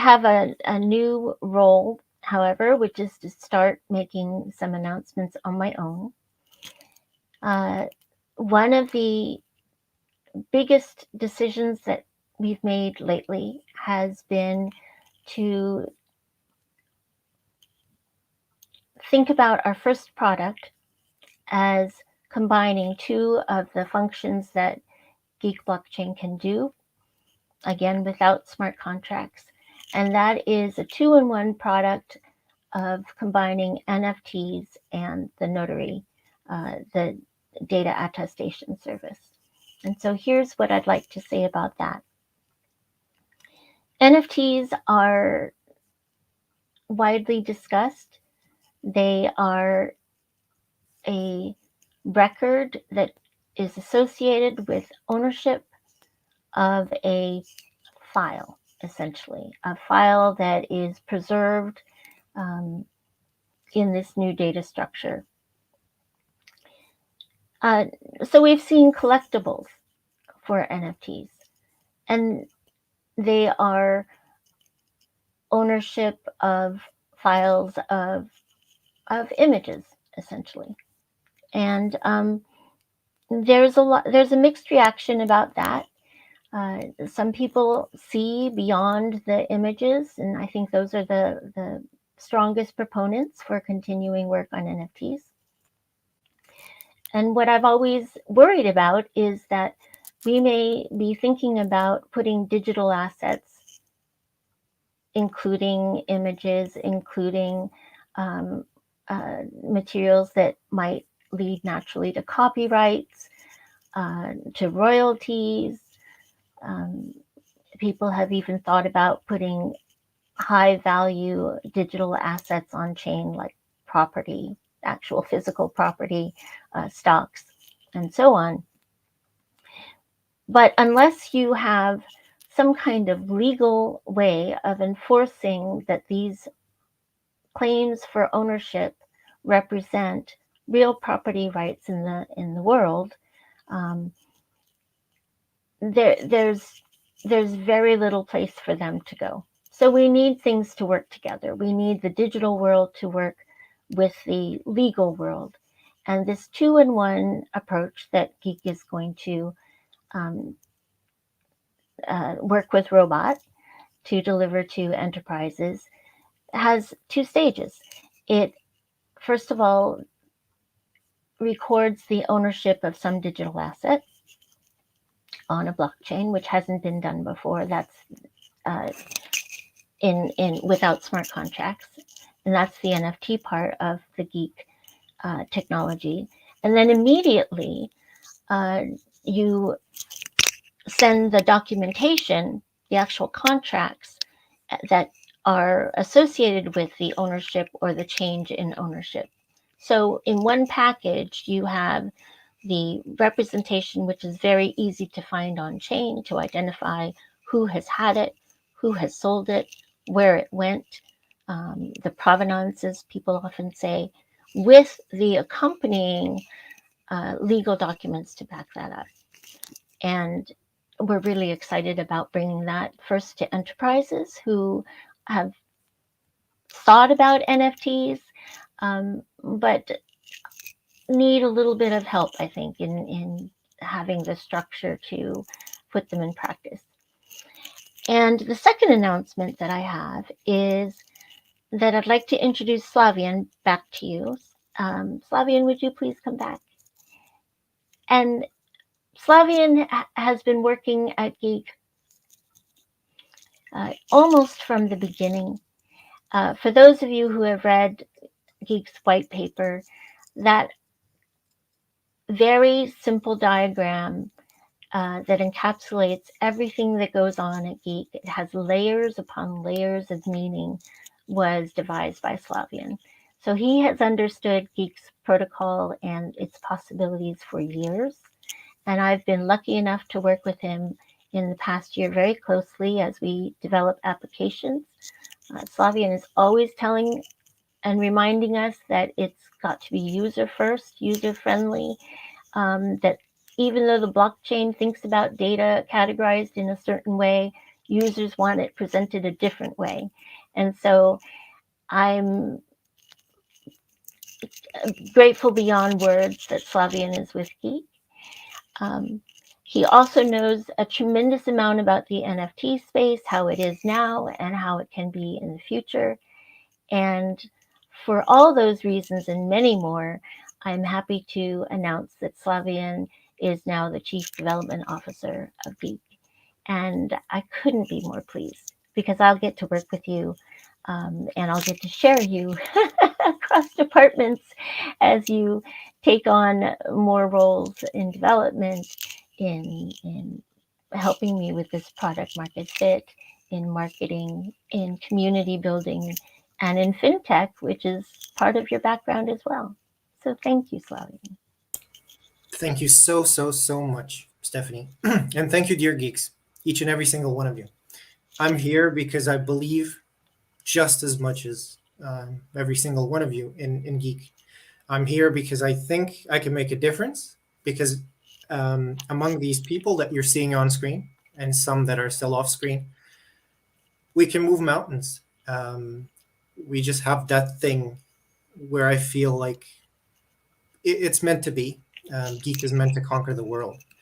have a new role, however, which is to start making some announcements on my own. One of the biggest decisions that we've made lately has been to think about our first product as combining two of the functions that Geeq blockchain can do, again, without smart contracts. And that is a two-in-one product of combining NFTs and the notary, the data attestation service. And so here's what I'd like to say about that. NFTs are widely discussed. They are a record that is associated with ownership of a file, essentially, a file that is preserved in this new data structure. So we've seen collectibles for NFTs, and they are ownership of files of images, essentially. And there's a mixed reaction about that. Some people see beyond the images, and I think those are the strongest proponents for continuing work on NFTs. And what I've always worried about is that we may be thinking about putting digital assets, including images, including materials that might lead naturally to copyrights, to royalties. People have even thought about putting high value digital assets on chain, like property, actual physical property, stocks, and so on. But unless you have some kind of legal way of enforcing that these claims for ownership represent real property rights in the world, there's very little place for them to go. So we need things to work together. We need the digital world to work with the legal world. And this two-in-one approach that Geeq is going to work with Robot to deliver to enterprises has two stages. It, first of all, records the ownership of some digital asset on a blockchain, which hasn't been done before. That's in without smart contracts, and that's the NFT part of the Geeq technology. And then immediately you send the documentation, the actual contracts that are associated with the ownership or the change in ownership. So in one package, you have the representation, which is very easy to find on chain to identify who has had it, who has sold it, where it went, the provenances, people often say, with the accompanying legal documents to back that up. And we're really excited about bringing that first to enterprises who have thought about NFTs, but need a little bit of help, I think, in having the structure to put them in practice. And the second announcement that I have is that I'd like to introduce Slavian back to you. Slavian, would you please come back? And Slavian has been working at Geeq almost from the beginning. For those of you who have read Geeq's white paper, that very simple diagram that encapsulates everything that goes on at Geeq, it has layers upon layers of meaning, was devised by Slavian. So he has understood Geeq's protocol and its possibilities for years. And I've been lucky enough to work with him in the past year very closely as we develop applications. Slavian is always telling and reminding us that it's got to be user first, user friendly, that even though the blockchain thinks about data categorized in a certain way, users want it presented a different way. And so I'm grateful beyond words that Slavian is with Geeq. Um, he also knows a tremendous amount about the NFT space, how it is now, and how it can be in the future. And for all those reasons and many more, I'm happy to announce that Slavian is now the Chief Development Officer of Geeq. And I couldn't be more pleased because I'll get to work with you, and I'll get to share you across departments as you take on more roles in development, in helping me with this product market fit, in marketing, in community building, and in fintech, which is part of your background as well. So thank you, Slavian. Thank you so, so, so much, Stephanie. And thank you, dear geeks, each and every single one of you. I'm here because I believe just as much as every single one of you in Geek. I'm here because I think I can make a difference. Because among these people that you're seeing on screen and some that are still off screen, we can move mountains. We just have that thing where I feel like it's meant to be. Geek is meant to conquer the world.